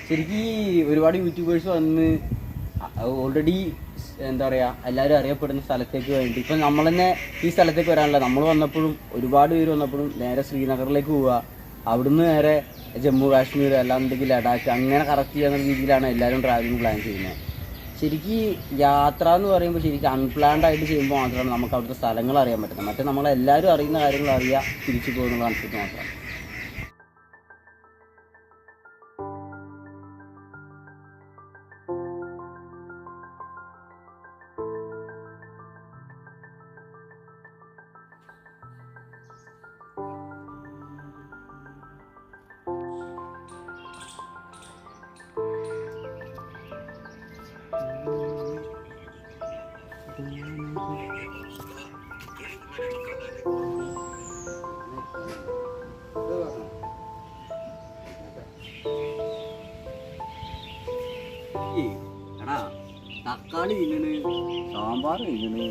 ശരിക്കും ഈ ഒരുപാട് യൂട്യൂബേഴ്സ് വന്ന് ഓൾറെഡി എന്താ പറയുക എല്ലാവരും അറിയപ്പെടുന്ന സ്ഥലത്തേക്ക് വേണ്ടി ഇപ്പം നമ്മൾ തന്നെ ഈ സ്ഥലത്തേക്ക് വരാനുള്ള നമ്മൾ വന്നപ്പോഴും ഒരുപാട് പേര് വന്നപ്പോഴും നേരെ ശ്രീനഗറിലേക്ക് പോവുക, അവിടുന്ന് നേരെ ജമ്മു കാശ്മീർ അല്ലാന്നുണ്ടെങ്കിൽ ലഡാക്ക് അങ്ങനെ കറക്റ്റ് ചെയ്യുന്ന രീതിയിലാണ് എല്ലാവരും ട്രാവലിംഗ് പ്ലാൻ ചെയ്യുന്നത്. ശരിക്കും യാത്ര എന്ന് പറയുമ്പോൾ ശരിക്കും അൺപ്ലാൻഡ് ആയിട്ട് ചെയ്യുമ്പോൾ മാത്രമാണ് നമുക്ക് അവിടുത്തെ സ്ഥലങ്ങൾ അറിയാൻ പറ്റുന്നത്. മറ്റേ നമ്മളെല്ലാവരും അറിയുന്ന കാര്യങ്ങൾ അറിയുക, തിരിച്ചു പോകുന്നുള്ള കൺസെപ്റ്റ് മാത്രമാണ്. എടാ തക്കാളി തിന്നണ്, സാമ്പാർ തിന്നണ്,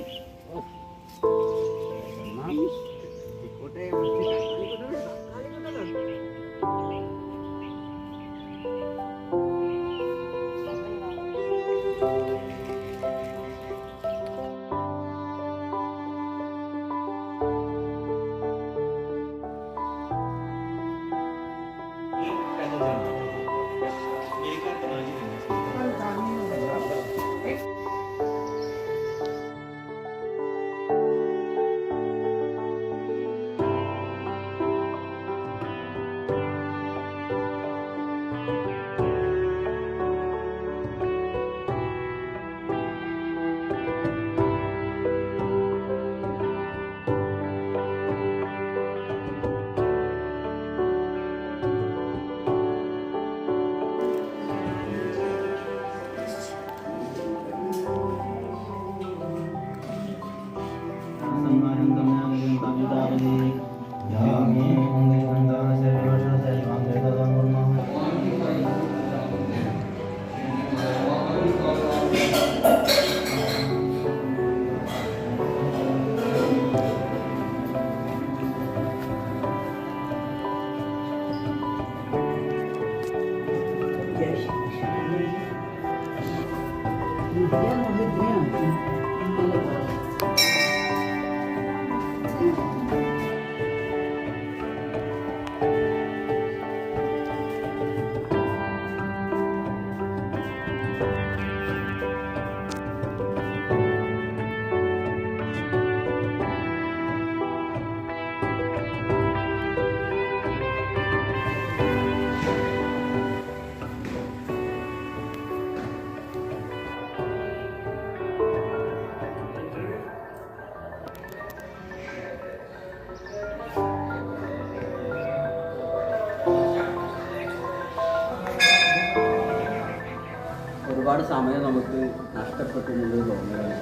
ഒരുപാട് സമയം നമുക്ക് നഷ്ടപ്പെട്ടുള്ളത് തോന്നുകയാണ്.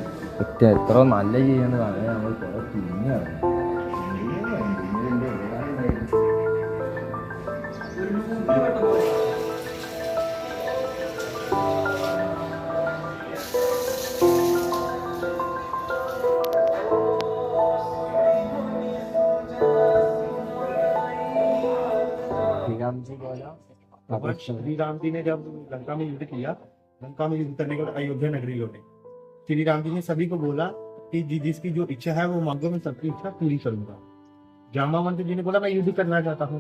എത്ര നല്ല ചെയ്യുന്നതാണ് നമ്മൾ കുറെ തിന്നാണ്. श्री राम जी ने जब लंका में युद्ध किया, लंका में युद्ध करने के बाद अयोध्या नगरी लौटे। श्री राम जी ने सभी को बोला कि जिसकी जो इच्छा है वो मांगो, मैं सबकी इच्छा पूरी करूंगा। जामावंत जी ने बोला मैं युद्ध करना चाहता हूँ।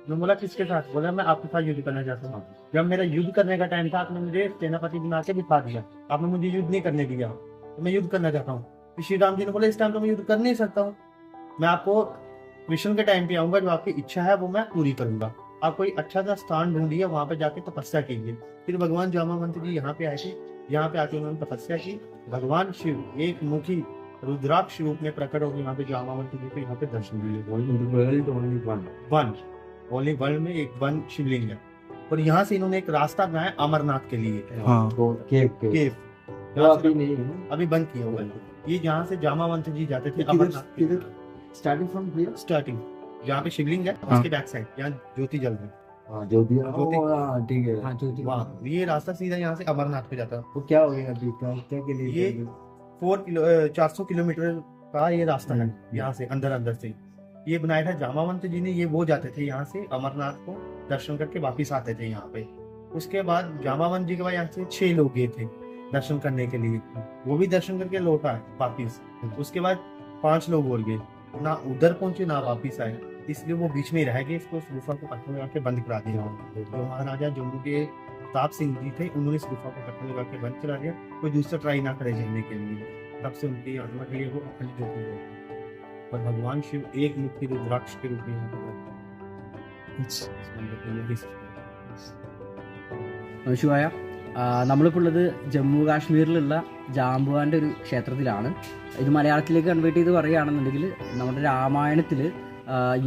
मैं बोला किसके साथ? बोला मैं आपके साथ युद्ध करना चाहता हूँ। जब मेरा युद्ध करने का टाइम था आपने मुझे सेनापति बना के बिठा दिया, आपने मुझे युद्ध नहीं करने दिया, तो मैं युद्ध करना चाहता हूँ। श्री राम जी ने बोला इस टाइम तो मैं युद्ध कर नहीं सकता हूँ, मैं आपको मिशन के टाइम पे आऊंगा, जो आपकी इच्छा है वो मैं पूरी करूंगा। आप कोई अच्छा सा स्थान ढूंढिए, वहां पे जाके तपस्या कीजिए। फिर भगवान जामावंत जी यहाँ पे आए थे, यहाँ पे आके उन्होंने तपस्या की। भगवान शिव एक मुखी रुद्राक्ष रूप में प्रकट होकर यहाँ पे जामावंत जी को यहाँ पे दर्शन दिए। ओनली वर्ल्ड में एक वन शिवलिंग है। और यहाँ से इन्होंने एक रास्ता बनाया अमरनाथ के लिए। केव अभी बंद किया हुआ है। ये जहाँ से जामावंत जी जाते थे अमरनाथ, स्टार्टिंग जहाँ पे शिवलिंग है उसके बैक साइड, यहाँ ज्योति जल रही, ठीक है। वहाँ ये रास्ता सीधा यहाँ से अमरनाथ पे जाता है। वो क्या हो गया अभी क्या के लिए? ये 400 किलोमीटर का ये रास्ता है यहाँ से अंदर से। ये बनाया था जामावंत जी ने। ये वो जाते थे यहाँ से अमरनाथ को दर्शन करके वापिस आते थे यहाँ पे। उसके बाद जामावंत जी के बाद यहाँ से 6 लोग गए थे दर्शन करने के लिए, वो भी दर्शन करके लौटा है वापिस। उसके बाद 5 लोग और गए, ना उधर पहुंचे ना वापिस आए, इसलिए वो बीच में ही रह गए। इसको उस गुफा को पत्थर लगा के बंद करा दिया। जो महाराजा जम्मू के प्रताप सिंह जी थे, उन्होंने इस गुफा को पत्थर लगा के बंद करा दिया, कोई दूसरा ट्राई ना करे चलने के लिए। तब से उनकी आत्मा के लिए वो अखंड ज्योति है। पर भगवान शिव एक मुखी रुद्राक्ष के रूप में यहाँ पर रहते हैं। इस मंदिर के लिए ശിവായ, നമ്മളിപ്പോൾ ഉള്ളത് ജമ്മു കാശ്മീരിലുള്ള ജാംബുവാൻ്റെ ഒരു ക്ഷേത്രത്തിലാണ്. ഇത് മലയാളത്തിലേക്ക് കൺവേർട്ട് ചെയ്ത് പറയുകയാണെന്നുണ്ടെങ്കിൽ നമ്മുടെ രാമായണത്തിൽ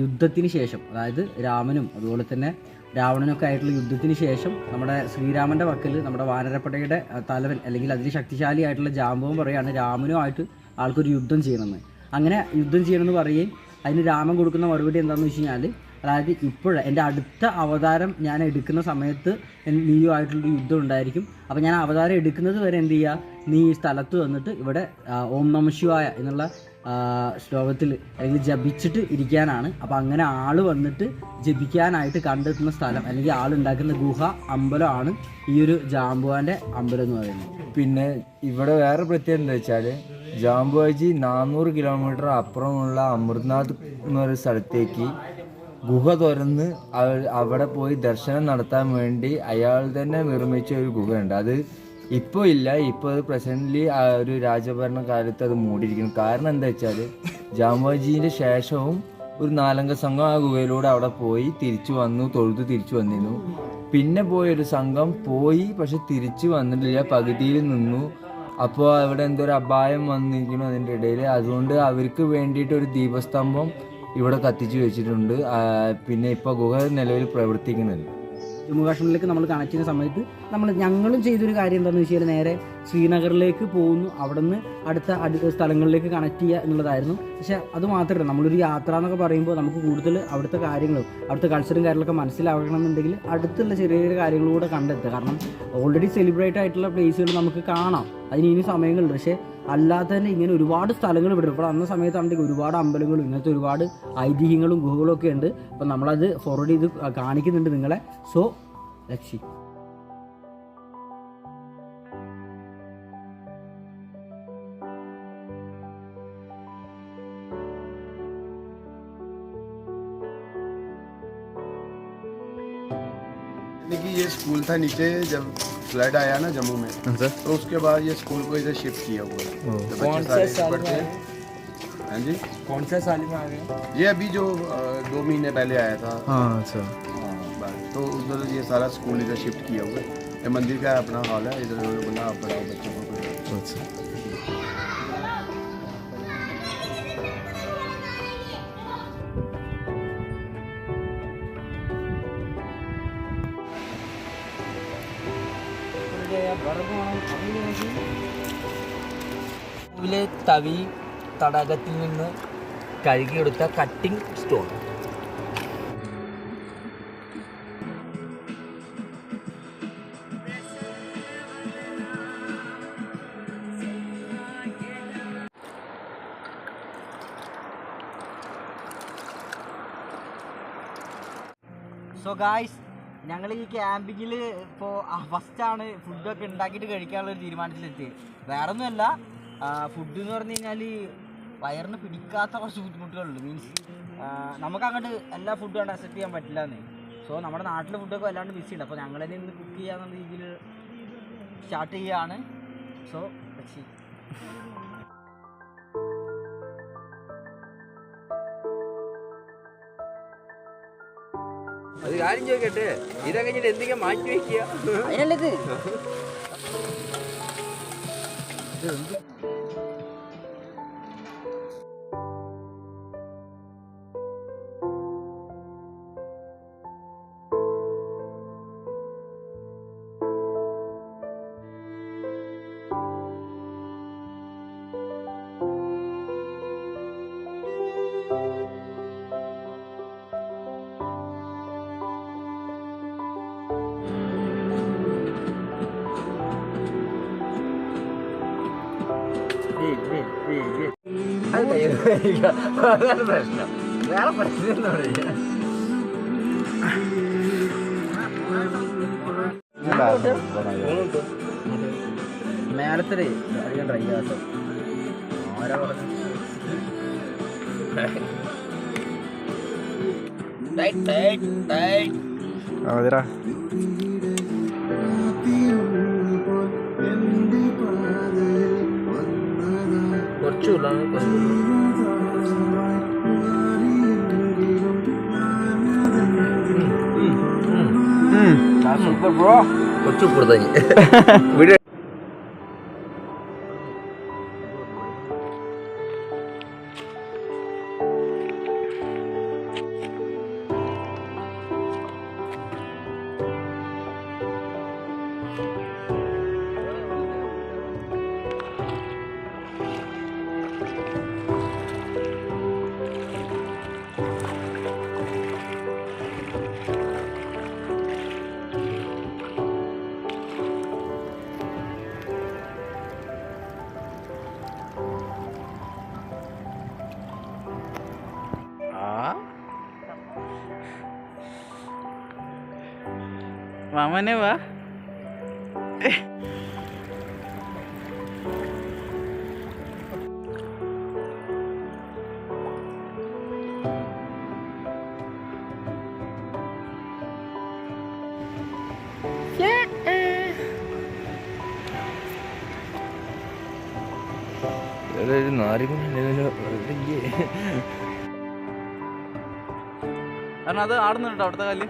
യുദ്ധത്തിന് ശേഷം, അതായത് രാമനും അതുപോലെ തന്നെ രാവണനൊക്കെ ആയിട്ടുള്ള യുദ്ധത്തിന് ശേഷം നമ്മുടെ ശ്രീരാമൻ്റെ പക്കൽ നമ്മുടെ വാനരപ്പടയുടെ തലവൻ അല്ലെങ്കിൽ അതിൽ ശക്തിശാലിയായിട്ടുള്ള ജാംബുവൻ പറയുകയാണ് രാമനുമായിട്ട് ആൾക്കൊരു യുദ്ധം ചെയ്യണമെന്ന്. അങ്ങനെ യുദ്ധം ചെയ്യണമെന്ന് പറയുകയും അതിന് രാമൻ കൊടുക്കുന്ന മറുപടി എന്താണെന്ന് വെച്ച് കഴിഞ്ഞാൽ, അതായത് ഇപ്പോൾ എൻ്റെ അടുത്ത അവതാരം ഞാൻ എടുക്കുന്ന സമയത്ത് നീയുമായിട്ടുള്ളൊരു യുദ്ധം ഉണ്ടായിരിക്കും. അപ്പോൾ ഞാൻ അവതാരം എടുക്കുന്നത് വരെ എന്ത് ചെയ്യുക, നീ ഈ സ്ഥലത്ത് വന്നിട്ട് ഇവിടെ ഓം നമ ശിവായ എന്നുള്ള ശ്ലോകത്തിൽ അല്ലെങ്കിൽ ജപിച്ചിട്ട് ഇരിക്കാനാണ്. അപ്പോൾ അങ്ങനെ ആൾ വന്നിട്ട് ജപിക്കാനായിട്ട് കണ്ടെത്തുന്ന സ്ഥലം അല്ലെങ്കിൽ ആളുണ്ടാക്കുന്ന ഗുഹ അമ്പലമാണ് ഈ ഒരു ജാംബുവാൻ്റെ അമ്പലം എന്ന് പറയുന്നത്. പിന്നെ ഇവിടെ വേറെ പ്രത്യേകത എന്താ വെച്ചാൽ, ജാംബുവാജി 400 കിലോമീറ്റർ അപ്പുറമുള്ള അമൃത്നാഥ് എന്നൊരു സ്ഥലത്തേക്ക് ഗുഹ തുറന്ന് അവിടെ പോയി ദർശനം നടത്താൻ വേണ്ടി അയാൾ തന്നെ നിർമ്മിച്ച ഒരു ഗുഹയുണ്ട്. അത് ഇപ്പോൾ ഇല്ല, ഇപ്പോൾ അത് പ്രസൻ്റ്ലി ആ ഒരു രാജഭരണ കാലത്ത് അത് മൂടിയിരിക്കുന്നു. കാരണം എന്താ വെച്ചാൽ, ജാംബുവാജീൻ്റെ ശേഷവും ഒരു 4 അംഗ സംഘം ആ ഗുഹയിലൂടെ അവിടെ പോയി തിരിച്ചു വന്നു, തൊഴുത് തിരിച്ചു വന്നിരുന്നു. പിന്നെ പോയൊരു സംഘം പോയി, പക്ഷെ തിരിച്ചു വന്നിട്ടില്ല, പകുതിയിൽ നിന്നു. അപ്പോൾ അവിടെ എന്തോ ഒരു അപായം വന്നിരിക്കുന്നു അതിൻ്റെ ഇടയിൽ. അതുകൊണ്ട് അവർക്ക് വേണ്ടിയിട്ട് ഒരു ദീപസ്തംഭം ഇവിടെ കത്തിച്ചു വെച്ചിട്ടുണ്ട്. പിന്നെ ഇപ്പോൾ ഗുഹ നിലവിൽ പ്രവർത്തിക്കുന്നുണ്ട്. ജമ്മു കാശ്മീരിലേക്ക് നമ്മൾ കണക്ട് ചെയ്യുന്ന സമയത്ത് ഞങ്ങളും ചെയ്തൊരു കാര്യം എന്താണെന്ന് വെച്ച് കഴിഞ്ഞാൽ, നേരെ ശ്രീനഗറിലേക്ക് പോകുന്നു, അവിടെ നിന്ന് അടുത്ത സ്ഥലങ്ങളിലേക്ക് കണക്ട് ചെയ്യുക എന്നുള്ളതായിരുന്നു. പക്ഷേ അത് മാത്രമല്ല, നമ്മളൊരു യാത്ര എന്നൊക്കെ പറയുമ്പോൾ നമുക്ക് കൂടുതൽ അവിടുത്തെ കാര്യങ്ങളും അവിടുത്തെ കൾച്ചറും കാര്യങ്ങളൊക്കെ മനസ്സിലാവണമെന്നുണ്ടെങ്കിൽ അടുത്തുള്ള ചെറിയ ചെറിയ കാര്യങ്ങളിലൂടെ കണ്ടെത്തുക. കാരണം ഓൾറെഡി സെലിബ്രേറ്റ് ആയിട്ടുള്ള പ്ലേസുകൾ നമുക്ക് കാണാം, അതിന് ഇനി സമയങ്ങളുണ്ട്. പക്ഷേ അല്ലാതെ തന്നെ ഇങ്ങനെ ഒരുപാട് സ്ഥലങ്ങൾ ഇവിടെ ഇപ്പോൾ അന്ന സമയത്താണെങ്കിൽ ഒരുപാട് അമ്പലങ്ങളും ഇങ്ങനത്തെ ഒരുപാട് ഐതിഹ്യങ്ങളും ഗുഹകളും ഒക്കെ ഉണ്ട്. അപ്പം നമ്മളത് ഫോർവേഡ് ചെയ്ത് കാണിക്കുന്നുണ്ട് നിങ്ങളെ. സോ ലക്ഷി कि ये स्कूल था नीचे, जब फ्लड आया ना जम्मू में, तो उसके बाद ये स्कूल को इधर शिफ्ट किया हुआ है। तो बच्चे सारे पढ़ते हैं। हाँ जी, कौन से साल में आ गए? ये अभी जो 2 महीने पहले आया था। हाँ, अच्छा। बस तो उधर ये सारा स्कूल इधर शिफ्ट किया हुआ है। ये मंदिर का अपना हॉल है, इधर बना पढ़ाओ बच्चों को। अच्छा। തവി തടാകത്തിൽ നിന്ന് കഴുകിയെടുത്ത കട്ടിംഗ് സ്റ്റോൺ. സോ ഗായ്സ്, ഞങ്ങൾ ഈ ക്യാമ്പിങ്ങിൽ ഇപ്പോൾ ഫസ്റ്റാണ് ഫുഡൊക്കെ ഉണ്ടാക്കിയിട്ട് കഴിക്കാനുള്ളൊരു തീരുമാനത്തിലെത്തിയത്. വേറൊന്നുമല്ല, ഫുഡ് എന്ന് പറഞ്ഞു കഴിഞ്ഞാൽ വയറിന് പിടിക്കാത്ത കുറച്ച് ബുദ്ധിമുട്ടുകളുണ്ട്. മീൻസ് നമുക്ക് അങ്ങോട്ട് എല്ലാ ഫുഡും കൊണ്ട് അക്സെപ്റ്റ് ചെയ്യാൻ പറ്റില്ല എന്ന്. സോ നമ്മുടെ നാട്ടിലെ ഫുഡൊക്കെ വല്ലാണ്ട് മിസ് ചെയ്യുന്നുണ്ട്. അപ്പോൾ ഞങ്ങൾ തന്നെ ഇന്ന് കുക്ക് ചെയ്യാന്നുള്ള രീതിയിൽ സ്റ്റാർട്ട് ചെയ്യുകയാണ്. സോ പക്ഷേ അത് കാര്യം ചോദിക്കട്ടെ, ഇതൊക്കെ കഴിഞ്ഞിട്ട് എന്തെങ്കിലും മാറ്റി വയ്ക്കുക. അതിനല്ലത് അത് കഴിയുക, അതാണ് പ്രശ്നം. വേറെ പ്രശ്നം എന്താ പറയുക? മേലത്തെ അധികം ട്രൈ ചെയ്യാത്ത ആരാ പറഞ്ഞു സൂപ്പർ ബ്രോ കുറച്ച് കൂടുതൽ മാമനെ വാ കാരണം അത് ആടുന്നുണ്ടോ അവിടുത്തെ കല്ല്